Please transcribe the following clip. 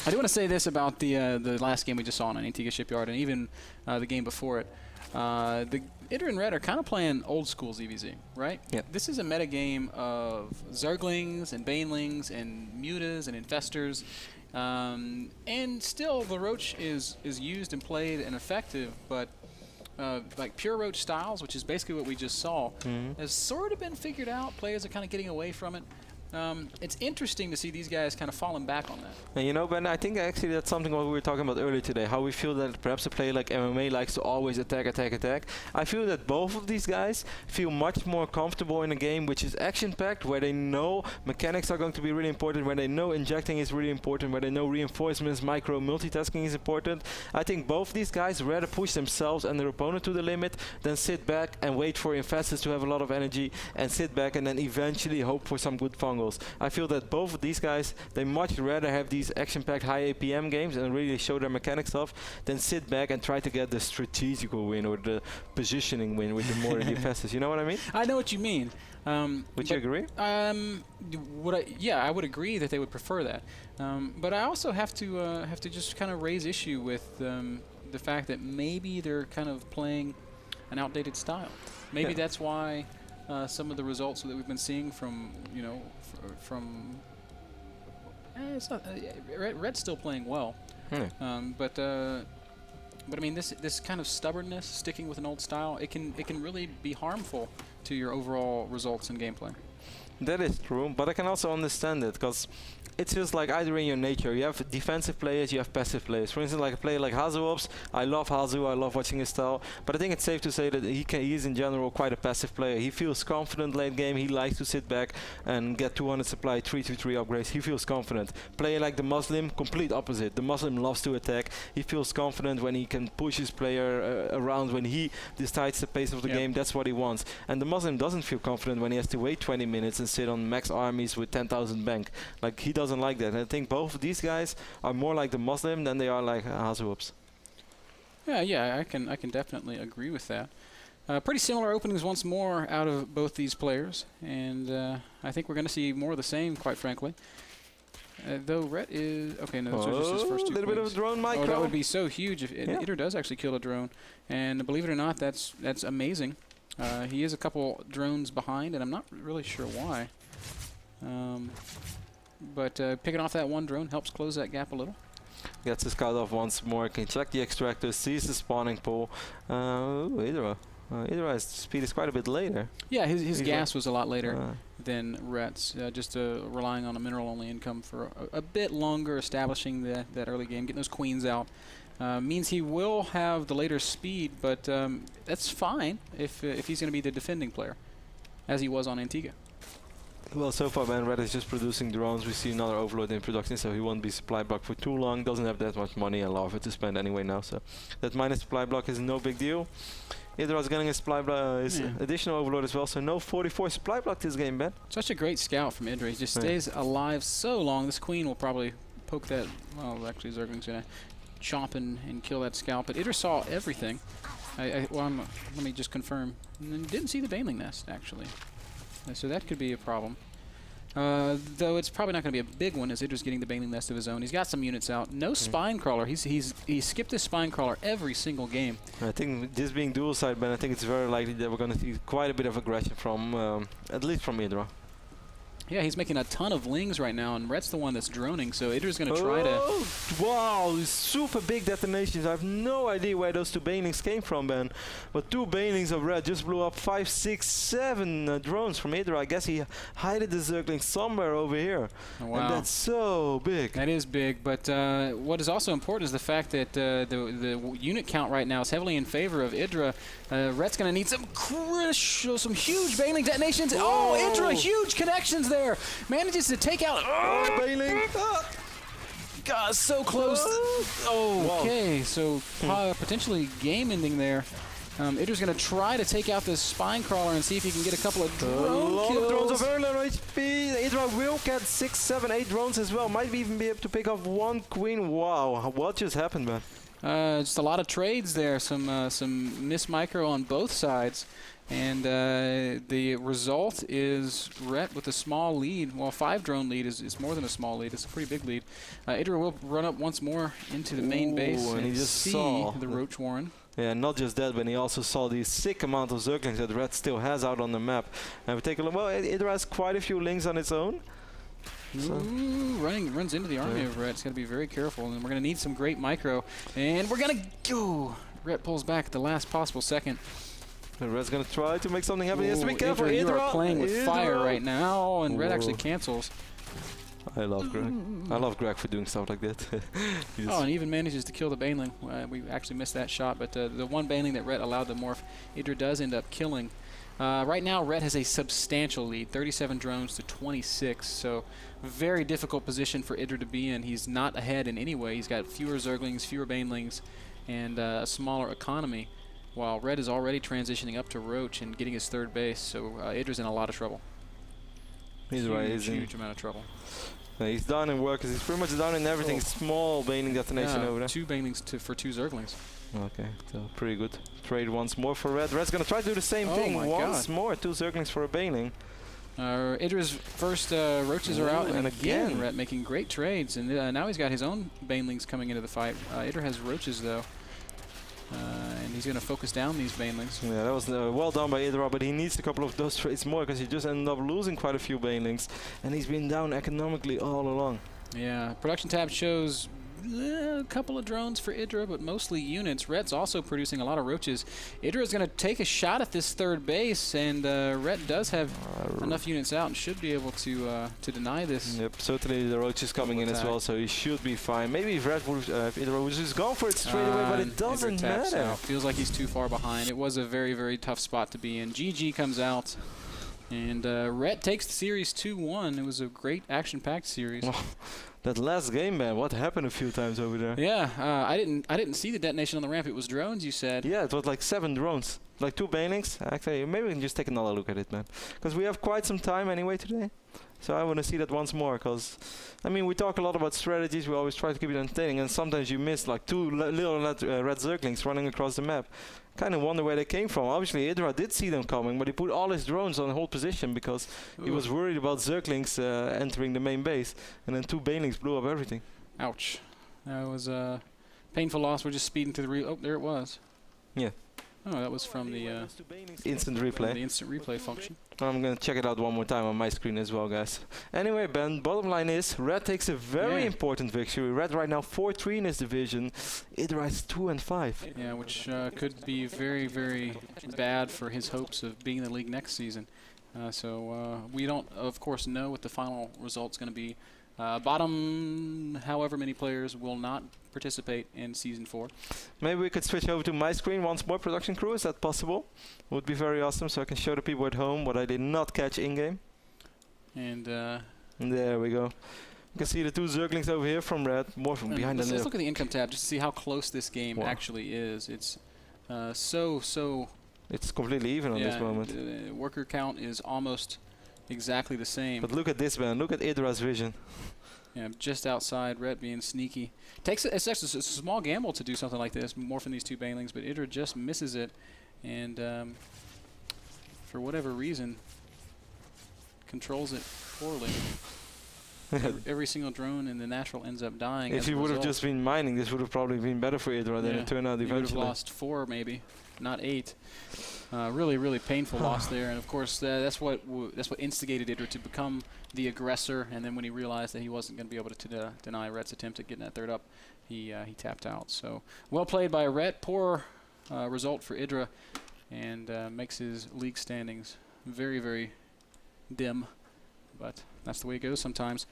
I do want to say this about the last game we just saw on Antigua Shipyard, and even the game before it. The IdrA and Red are kind of playing old school ZVZ, right? Yep. This is a meta game of Zerglings and Banelings and Mutas and Infestors. And still, the Roach is used and played and effective, but like pure Roach styles, which is basically what we just saw, has sort of been figured out. Players are kind of getting away from it. It's interesting to see these guys kind of falling back on that. And you know, Ben, I think actually that's something what we were talking about earlier today, how we feel that perhaps a player like MMA likes to always attack, attack, attack. I feel that both of these guys feel much more comfortable in a game which is action-packed, where they know mechanics are going to be really important, where they know injecting is really important, where they know reinforcements, micro multitasking is important. I think both these guys rather push themselves and their opponent to the limit than sit back and wait for Infestors to have a lot of energy and sit back and then eventually hope for some good fungals. I feel that both of these guys, they much rather have these action-packed high APM games and really show their mechanics off than sit back and try to get the strategical win or the positioning win with the more Infestors. You know what I mean? I know what you mean. Would you agree? Yeah, I would agree that they would prefer that. But I also have to just kind of raise issue with the fact that maybe they're kind of playing an outdated style. Maybe that's why some of the results that we've been seeing from, you know, it's not, Red's still playing well, but I mean this kind of stubbornness, sticking with an old style, it can really be harmful to your overall results in gameplay. That is true, but I can also understand it, because it's just like either in your nature. You have defensive players, you have passive players. For instance, like a player like Hazuops, I love Hazu, I love watching his style, but I think it's safe to say that he is in general quite a passive player. He feels confident late game, he likes to sit back and get 200 supply, 3-3 upgrades, he feels confident. Player like the Muslim, complete opposite. The Muslim loves to attack, he feels confident when he can push his player around, when he decides the pace of the game, that's what he wants. And the Muslim doesn't feel confident when he has to wait 20 minutes and sit on max armies with 10,000 bank. Like, he doesn't like that. And I think both of these guys are more like the Muslim than they are like Hazuops. Yeah, I can definitely agree with that. Pretty similar openings once more out of both these players, and I think we're going to see more of the same, quite frankly. Though Rhett is okay. No, those are just his first 2 little bit of a drone micro. Oh, that would be so huge if IdrA does actually kill a drone. And believe it or not, that's amazing. He is a couple drones behind, and I'm not really sure why. But picking off that one drone helps close that gap a little. Gets the scout off once more, can check the extractor, sees the spawning pool. IdrA. IdrA's speed is quite a bit later. Yeah, his gas was a lot later than Rhett's, just relying on a mineral-only income for a bit longer, establishing that early game, getting those queens out. Means he will have the later speed, but that's fine if he's going to be the defending player, as he was on Antigua. Well, so far Ben Red is just producing drones. We see another overload in production, so he won't be supply block for too long. Doesn't have that much money and lava to spend anyway now, so that minus supply block is no big deal. IdrA is getting a supply block, additional overload as well, so no 44 supply block this game, Ben. Such a great scout from IdrA. He just stays alive so long. This queen will probably poke that. Well, actually, Zergling's gonna chomp and kill that scout, but IdrA saw everything. Let me just confirm. And didn't see the Baneling nest actually. So that could be a problem. Though it's probably not going to be a big one, as IdrA's getting the Baneling nest of his own. He's got some units out. No spine crawler. He skipped his spine crawler every single game. I think this being dual side, Ben, I think it's very likely that we're going to see quite a bit of aggression from, at least from IdrA. Yeah, he's making a ton of lings right now, and Rhett's the one that's droning, so IdrA's going to try to... Wow, super big detonations. I have no idea where those 2 banelings came from, Ben. But 2 banelings of Rhett just blew up 5, 6, 7 drones from IdrA. I guess he hid the Zergling somewhere over here. Oh, wow. And that's so big. That is big, but what is also important is the fact that the unit count right now is heavily in favor of IdrA. Rhett's going to need some crucial, some huge baneling detonations. Oh, IdrA, huge connections there. Manages to take out. Baneling. God, so close. Okay, so potentially game ending there. IdrA's going to try to take out this spine crawler and see if he can get a couple of drone kills. Drones of very low HP. IdrA will get 6, 7, 8 drones as well. Might even be able to pick off 1 queen. Wow, what just happened, man? Just a lot of trades there, some miss micro on both sides, and the result is Rhett with a small lead. Well, 5 drone lead is more than a small lead. It's a pretty big lead. IdrA will run up once more into the main base and he just see saw the Roach Warren. Yeah, not just that, but he also saw the sick amount of Zerglings that Red still has out on the map. And we take a look. Well, IdrA has quite a few links on its own. So Runs into the army of Rhett. It's got to be very careful, and we're going to need some great micro. And we're going to go. Rhett pulls back at the last possible second. Red's going to try to make something happen. He has to be careful. IdrA, you are playing with fire right now, and Rhett actually cancels. I love Greg. I love Greg for doing stuff like that. Oh, and even manages to kill the Baneling. We actually missed that shot, but the one Baneling that Rhett allowed to morph, IdrA does end up killing. Right now, Rhett has a substantial lead, 37 drones to 26, so very difficult position for IdrA to be in. He's not ahead in any way. He's got fewer Zerglings, fewer Banelings, and a smaller economy, while Rhett is already transitioning up to Roach and getting his 3rd base, so IdrA's in a lot of trouble. He's right, he's huge amount of trouble. He's down in workers. He's pretty much down in everything. Small Baneling detonation over there. 2 Banelings for 2 Zerglings. Okay, so pretty good. Trade once more for Red. Red's gonna try to do the same thing once more. 2 Zerglings for a Baneling. IdrA's first Roaches are out, and again Rhett making great trades, and now he's got his own Banelings coming into the fight. IdrA has Roaches though, and he's gonna focus down these Banelings. Yeah, that was well done by IdrA, but he needs a couple of those trades more because he just ended up losing quite a few Banelings, and he's been down economically all along. Yeah, production tab shows a couple of drones for IdrA, but mostly units. Rhett's also producing a lot of Roaches. IdrA is going to take a shot at this 3rd base, and Rhett does have enough units out and should be able to deny this. Yep, certainly the Roach is coming in as well, so he should be fine. Maybe if Red would, IdrA was just going for it straight away, but it doesn't matter. Out. Feels like he's too far behind. It was a very, very tough spot to be in. GG comes out, and Rhett takes the series 2-1. It was a great action-packed series. That last game, man, what happened a few times over there? Yeah, I didn't see the detonation on the ramp. It was drones, you said. Yeah, it was like 7 drones, like 2 Banelings. Actually, maybe we can just take another look at it, man, because we have quite some time anyway today. So I want to see that once more, because I mean, we talk a lot about strategies. We always try to keep it entertaining, and sometimes you miss like 2 little red Zerglings running across the map. Kind of wonder where they came from. Obviously, IdrA did see them coming, but he put all his drones on hold position because he was worried about Zerglings entering the main base, and then 2 Banelings blew up everything. Ouch. That was a painful loss. We're just speeding to the oh, there it was. Yeah. Oh, that was from the instant replay. The instant replay function. I'm gonna check it out one more time on my screen as well, guys. Anyway, Ben, bottom line is Red takes a very important victory. Red right now 4-3 in his division. IdrA is 2-5. Yeah, which could be very, very bad for his hopes of being in the league next season. So we don't, of course, know what the final result's going to be. Bottom, however many players will not participate in Season 4. Maybe we could switch over to my screen once more, production crew. Is that possible? Would be very awesome, so I can show the people at home what I did not catch in-game. And there we go. You can see the 2 Zerglings over here from Red, more from behind. Let's look at the income tab just to see how close this game actually is. It's so... It's completely even on this moment. The worker count is almost exactly the same. But look at this, man. Look at IdrA's vision. Yeah, just outside, Rhett being sneaky. It's actually a small gamble to do something like this, more from these 2 Banelings, but IdrA just misses it, and for whatever reason, controls it poorly. Every single drone in the natural ends up dying. If he would have just been mining, this would have probably been better for IdrA than it turned out eventually. He would have lost 4 maybe, not 8. Really, really painful loss there, and of course that's what instigated IdrA to become the aggressor. And then when he realized that he wasn't going to be able to deny Rhett's attempt at getting that 3rd up, he tapped out. So well played by Rhett. Poor result for IdrA, and makes his league standings very, very dim. But that's the way it goes sometimes.